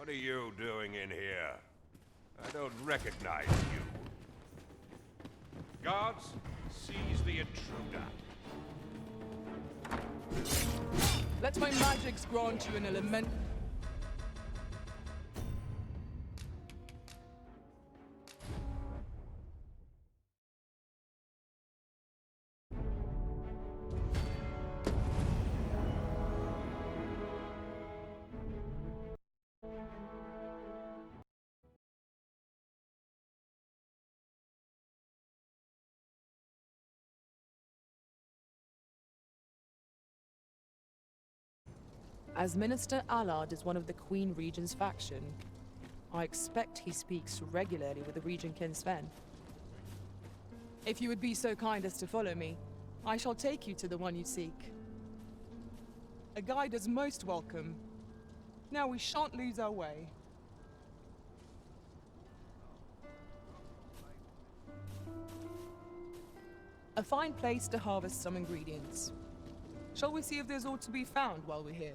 What are you doing in here? I don't recognize you. Guards, seize the intruder. Let my magics grant you an element. As Minister Allard is one of the Queen Regent's faction, I expect he speaks regularly with the Regent King Sven. If you would be so kind as to follow me, I shall take you to the one you seek. A guide is most welcome. Now we shan't lose our way. A fine place to harvest some ingredients. Shall we see if there's aught to be found while we're here?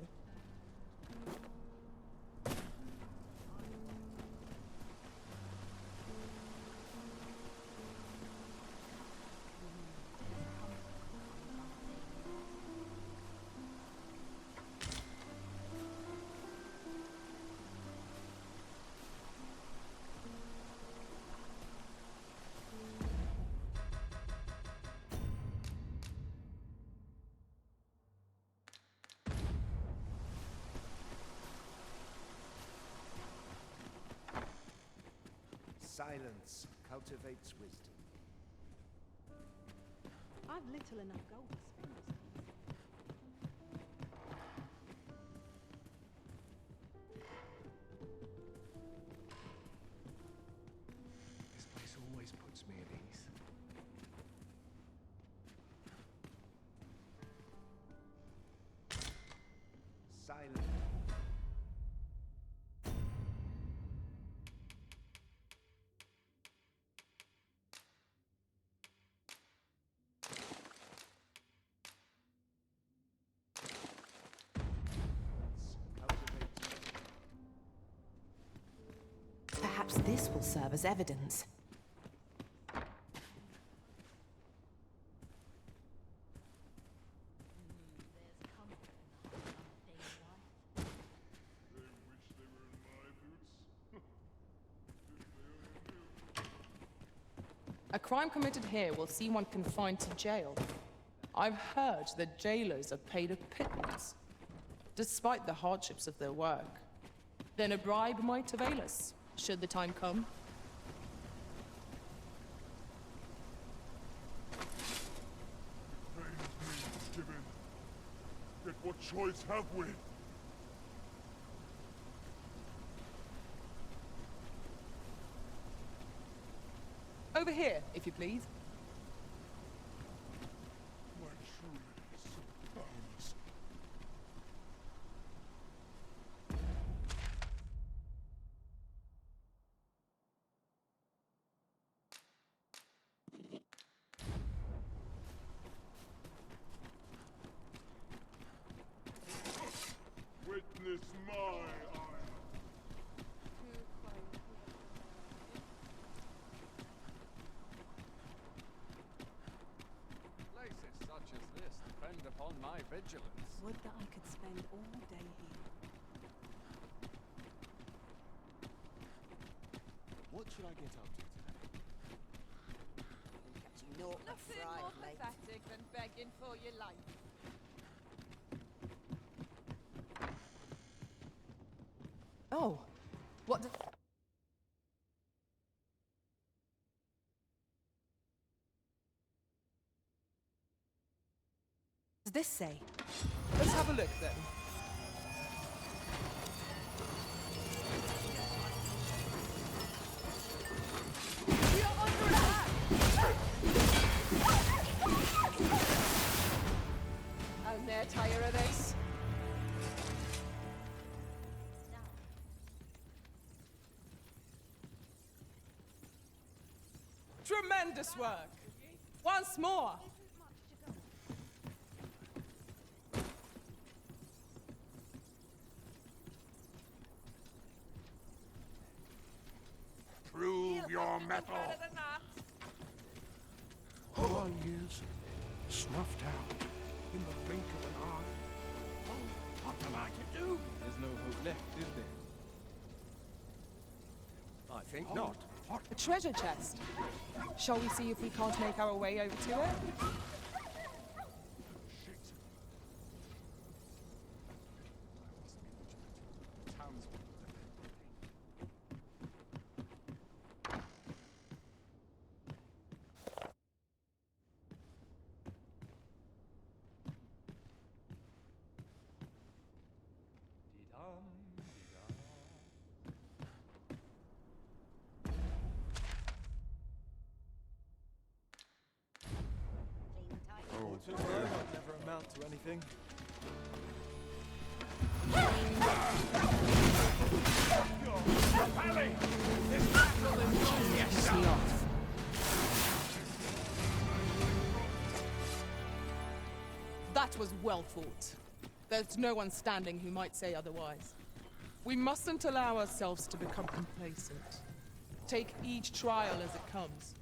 Silence cultivates wisdom. I've little enough gold to spend this time. This place always puts me at ease. Silence. Perhaps this will serve as evidence. A crime committed here will see one confined to jail. I've heard that jailers are paid a pittance, despite the hardships of their work. Then a bribe might avail us, should the time come. Given. Yet what choice have we? Over here, if you please. My truly so powerless. Witness my ire. Places such as this depend upon my vigilance. Would that I could spend all day here. What should I get up to today? Catching naught but Nothing fried, more mate. pathetic than begging for your life. Oh, what Does this say? Let's have a look then. We are under attack! I'll ne'er tire of this. Tremendous work! Once more! metal! All our years snuffed out in the blink of an eye. Oh, what am I to do? There's no hope left, is there? I think not. What? A treasure chest. Shall we see if we can't make our way over to it? Never amount to anything. That was well fought. There's no one standing who might say otherwise. We mustn't allow ourselves to become complacent. Take each trial as it comes.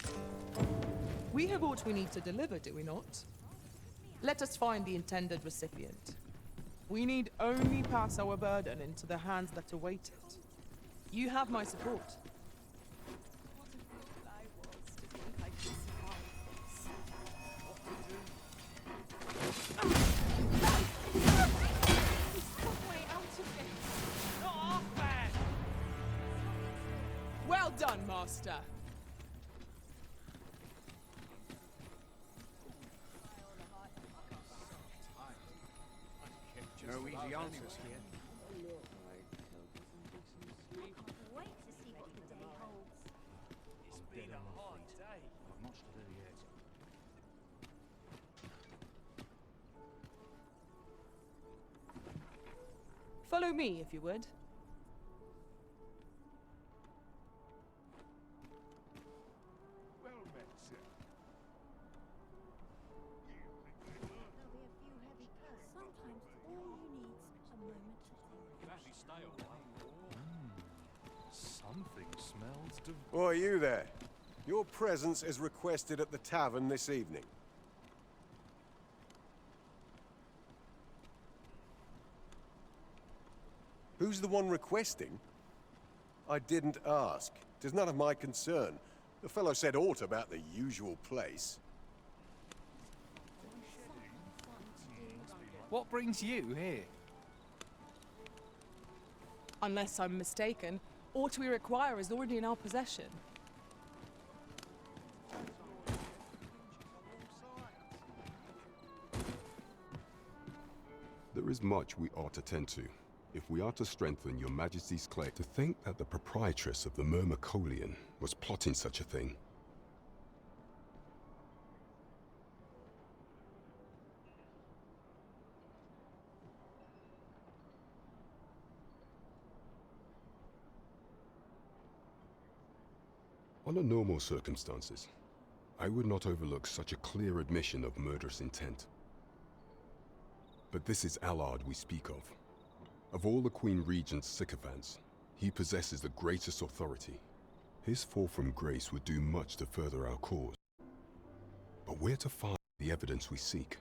We have what we need to deliver, do we not? Let us find the intended recipient. We need only pass our burden into the hands that await it. You have my support. What a fool I was to think I could survive this. Some way out of this. Not half bad. Well done, Master. No easy answers here. Wait to see what the day holds. It's been a hard day. I've much to do yet. Follow me, if you would. Well met, sir. There'll be a few heavy clothes. Sometimes all you need's a moment to think. Something smells divine. Oi, you there. Your presence is requested at the tavern this evening. Who's the one requesting? I didn't ask. 'Tis none of my concern. The fellow said aught about the usual place. What brings you here? Unless I'm mistaken, aught we require is already in our possession. There is much we ought to tend to, if we are to strengthen your Majesty's claim. To think that the proprietress of the Myrmecolian was plotting such a thing. Under normal circumstances, I would not overlook such a clear admission of murderous intent. But this is Allard we speak of. Of all the Queen Regent's sycophants, he possesses the greatest authority. His fall from grace would do much to further our cause. But where to find the evidence we seek?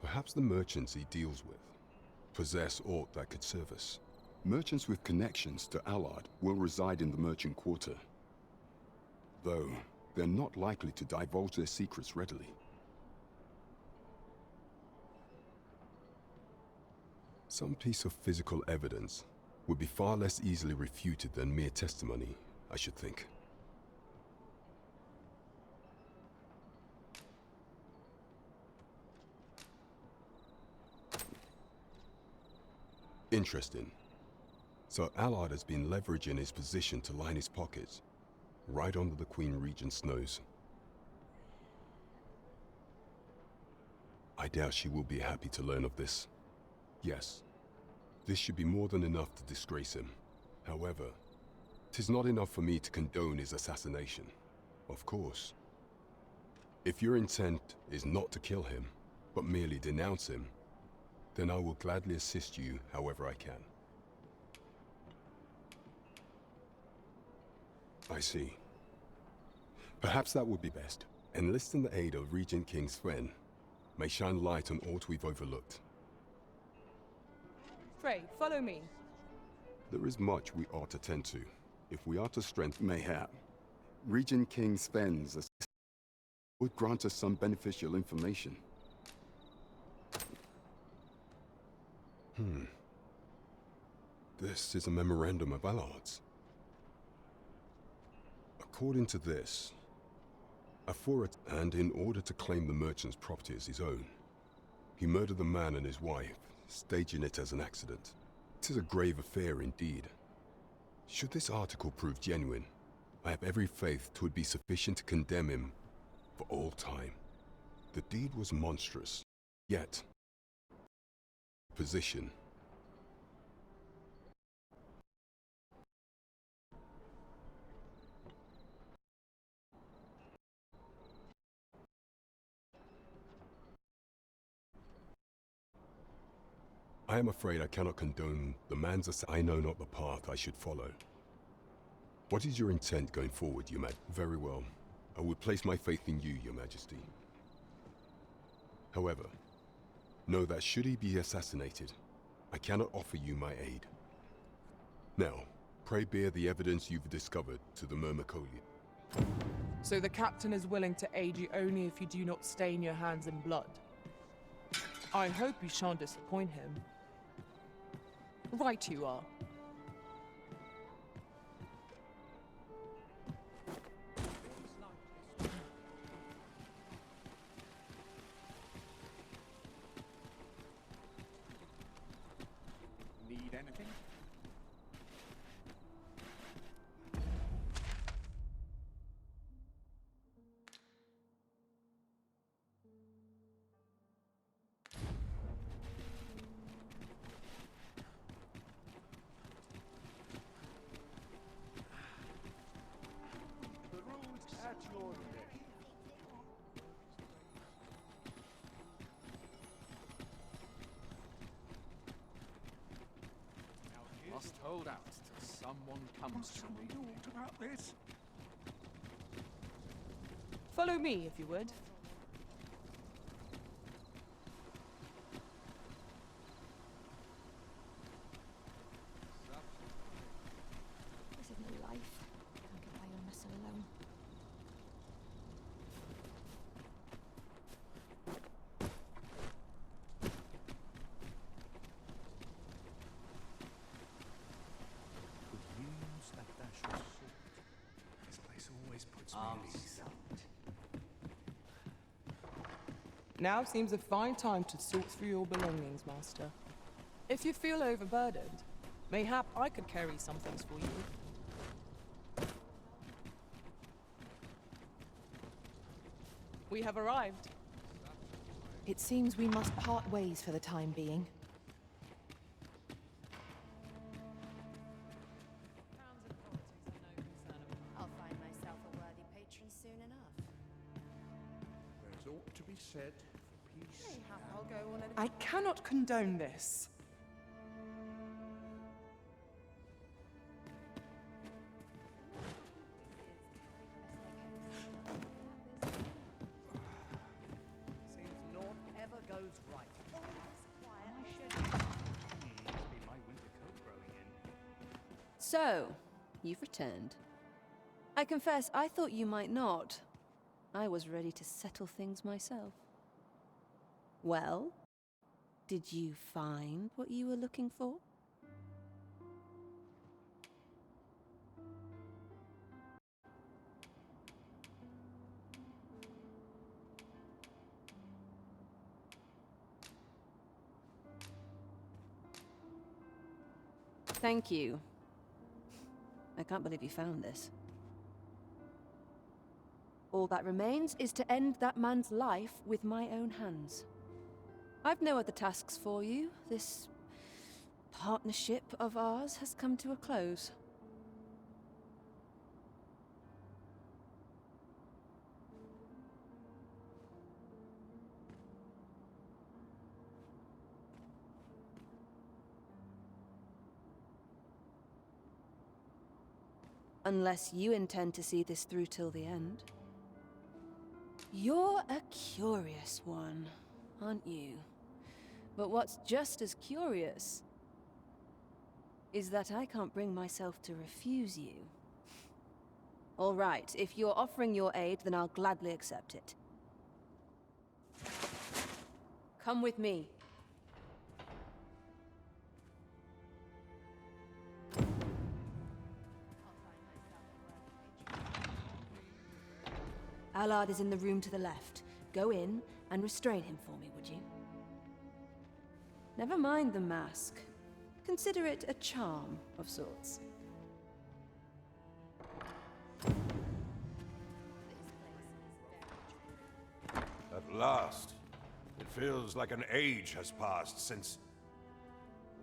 Perhaps the merchants he deals with possess aught that could serve us. Merchants with connections to Allard will reside in the merchant quarter, though they're not likely to divulge their secrets readily. Some piece of physical evidence would be far less easily refuted than mere testimony, I should think. Interesting. So Allard has been leveraging his position to line his pockets, right under the Queen Regent's nose. I doubt she will be happy to learn of this. Yes, this should be more than enough to disgrace him. However, 'tis not enough for me to condone his assassination. Of course. If your intent is not to kill him, but merely denounce him, then I will gladly assist you however I can. I see. Perhaps that would be best. Enlisting the aid of Regent King Sven may shine light on aught we've overlooked. Frey, follow me. There is much we ought to tend to, if we are to strengthen mayhap. Regent King Sven's assist would grant us some beneficial information. This is a memorandum of Allard's. According to this, and in order to claim the merchant's property as his own, he murdered the man and his wife, staging it as an accident. It is a grave affair indeed. Should this article prove genuine, I have every faith 'twould be sufficient to condemn him for all time. The deed was monstrous, yet position. I am afraid I cannot condone the man's I know not the path I should follow. What is your intent going forward, Your Majesty? Very well. I will place my faith in you, Your Majesty. However, know that should he be assassinated, I cannot offer you my aid. Now, pray bear the evidence you've discovered to the Myrmecolian. So the captain is willing to aid you only if you do not stain your hands in blood. I hope you shan't disappoint him. Right you are. Need anything? The rules at your ready. Must hold out till someone comes Must to someone me. do aught about this? Follow me, if you would. This isn't life. Can't get my own mess alone. Could use a dash of salt. This place always puts me at ease. Now seems a fine time to sort through your belongings, Master. If you feel overburdened, mayhap I could carry some things for you. We have arrived. It seems we must part ways for the time being. I'll find myself a worthy patron soon enough. There's aught to be said for peace. Mayhap I'll go on I cannot condone this. Seems naught ever goes right. So, you've returned. I confess, I thought you might not. I was ready to settle things myself. Well, did you find what you were looking for? Thank you. I can't believe you found this. All that remains is to end that man's life with my own hands. I've no other tasks for you. This partnership of ours has come to a close. Unless you intend to see this through till the end. You're a curious one, aren't you? But what's just as curious is that I can't bring myself to refuse you. All right, if you're offering your aid, then I'll gladly accept it. Come with me. Allard is in the room to the left. Go in and restrain him for me, would you? Never mind the mask. Consider it a charm of sorts. At last. It feels like an age has passed since...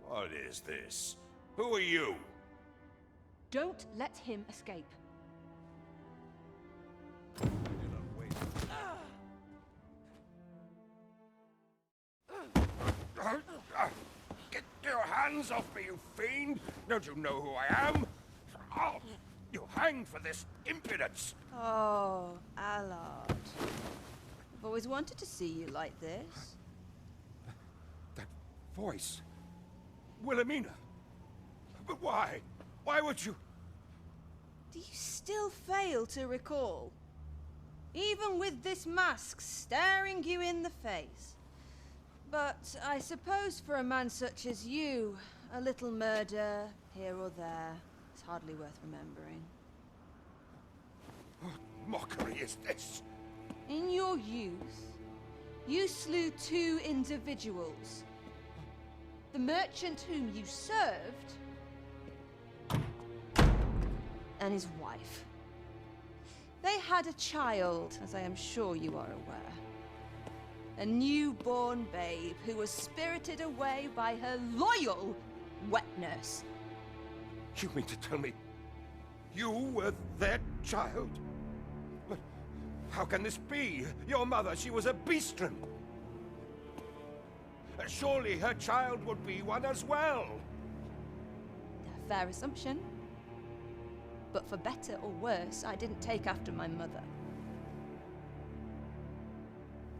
What is this? Who are you? Don't let him escape. Get your hands off me, you fiend! Don't you know who I am? Oh, you hang for this impudence! Oh, Allard. I've always wanted to see you like this. That voice... Wilhelmina! But why? Why would you... Do you still fail to recall? Even with this mask staring you in the face. But I suppose for a man such as you, a little murder here or there is hardly worth remembering. What mockery is this? In your youth, you slew 2 individuals. The merchant whom you served, and his wife. They had a child, as I am sure you are aware. A newborn babe who was spirited away by her loyal wet nurse. You mean to tell me you were their child? But how can this be? Your mother, she was a beastren. Surely her child would be one as well. A fair assumption. But for better or worse, I didn't take after my mother.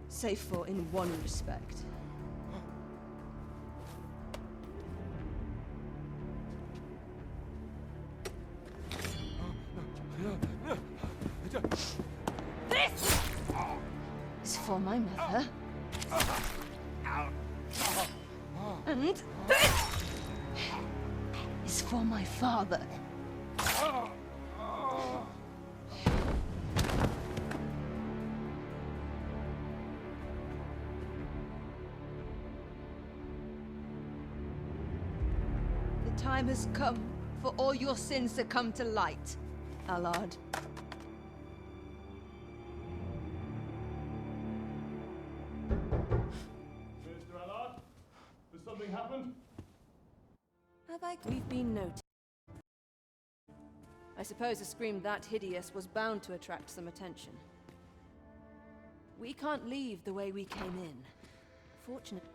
Save for in one respect. This is for my mother. And this is for my father. The time has come for all your sins to come to light, Allard. Mr. Allard? Has something happened? We've been noted. I suppose a scream that hideous was bound to attract some attention. We can't leave the way we came in. Fortunately,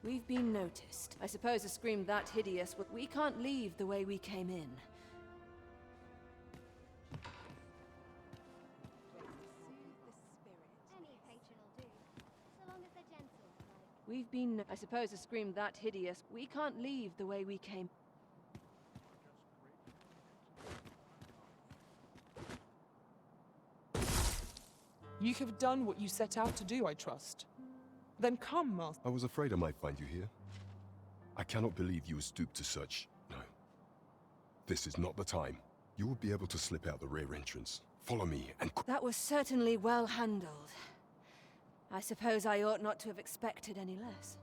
we've been noticed. I suppose a scream that hideous was... We can't leave the way we came in. We've been... I suppose a scream that hideous... We can't leave the way we came... You have done what you set out to do, I trust. Then come, Master. I was afraid I might find you here. I cannot believe you would stoop to such... No. This is not the time. You will be able to slip out the rear entrance. Follow me and... That was certainly well handled. I suppose I ought not to have expected any less.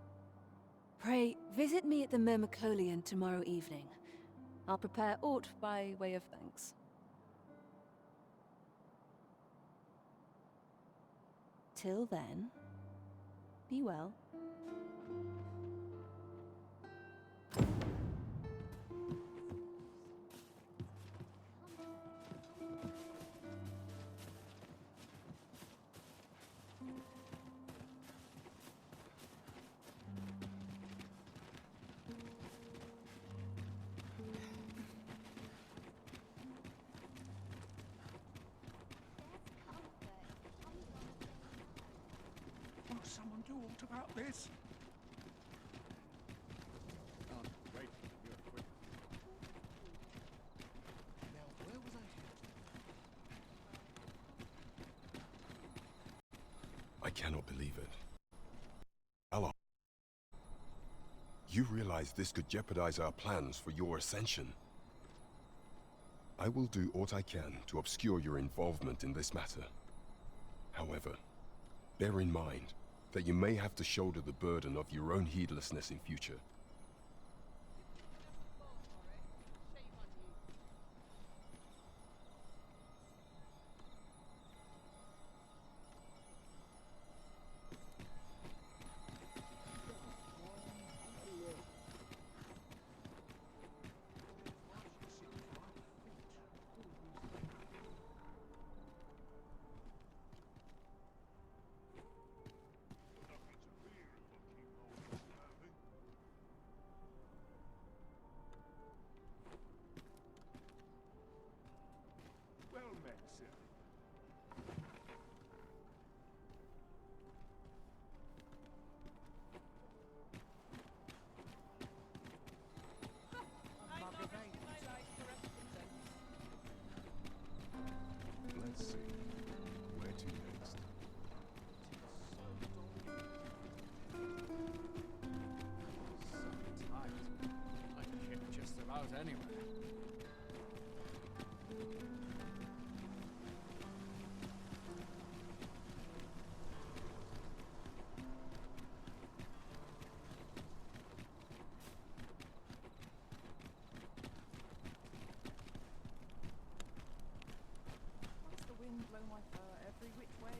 Pray, visit me at the Myrmecolian tomorrow evening. I'll prepare aught by way of thanks. Till then, be well. do aught about this? Oh, wait, you're quick. Now, where was I headed? I cannot believe it. Allard, you realize this could jeopardize our plans for your ascension. I will do what I can to obscure your involvement in this matter. However, bear in mind that you may have to shoulder the burden of your own heedlessness in future. Well met, sir. Let's see. Where to next? So tight. I can hit just about anywhere. What's the wind blow my fur every which way?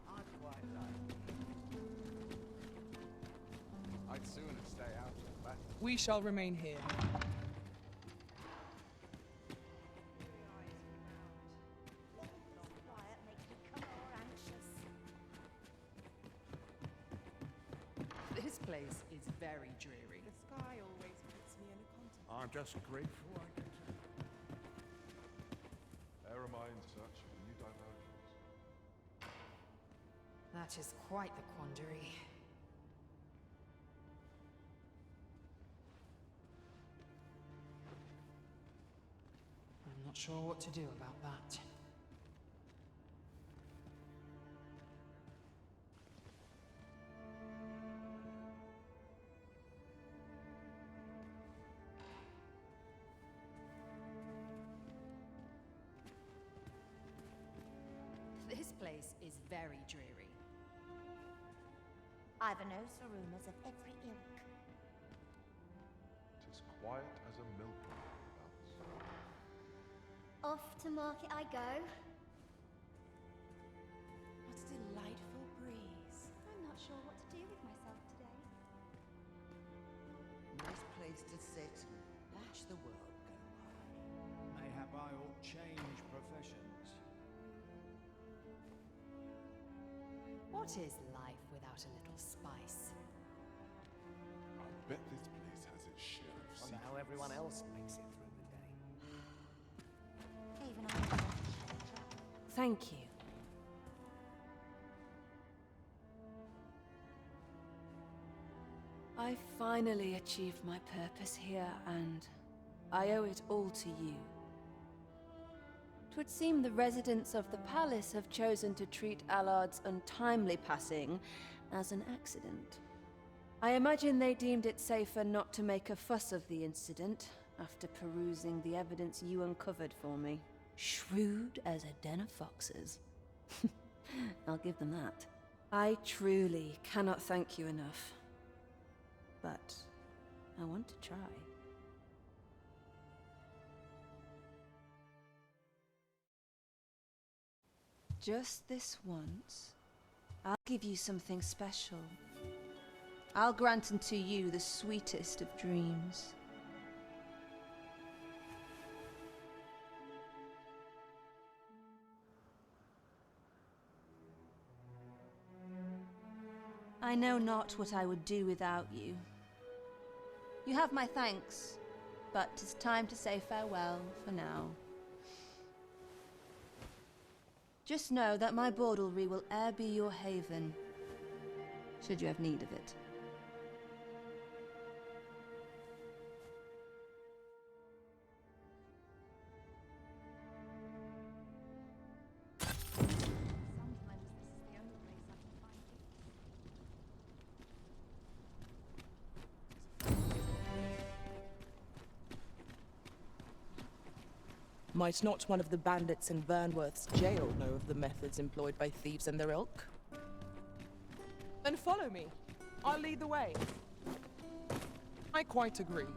I'd quite like. I'd sooner stay out of battle. We shall remain here. Quiet makes me come more anxious. This place is very dreary. The sky always puts me in a context. I'm just grateful I get to. Where am I in search of new diversions? That is quite the quandary. I'm not sure what to do about that. This place is very dreary. I've a nose for rumours of every ilk. 'Tis quiet as a millpond thereabouts. Off to market I go. What a delightful breeze. I'm not sure what to do with myself today. Nice place to sit. Watch the world go by. Mayhap I ought change professions. What is life without a little spice? I bet this place has its share of Wonder how everyone else makes it through the day. Even I. Thank you. I finally achieved my purpose here, and I owe it all to you. 'Twould seem the residents of the palace have chosen to treat Allard's untimely passing as an accident. I imagine they deemed it safer not to make a fuss of the incident after perusing the evidence you uncovered for me. Shrewd as a den of foxes. I'll give them that. I truly cannot thank you enough. But I want to try. Just this once, I'll give you something special. I'll grant unto you the sweetest of dreams. I know not what I would do without you. You have my thanks, But 'tis time to say farewell for now. Just know that my bordlery will e'er be your haven, should you have need of it. Sometimes this is the only place I can find Might not one of the bandits in Vernworth's jail know of the methods employed by thieves and their ilk? Then follow me. I'll lead the way. I quite agree.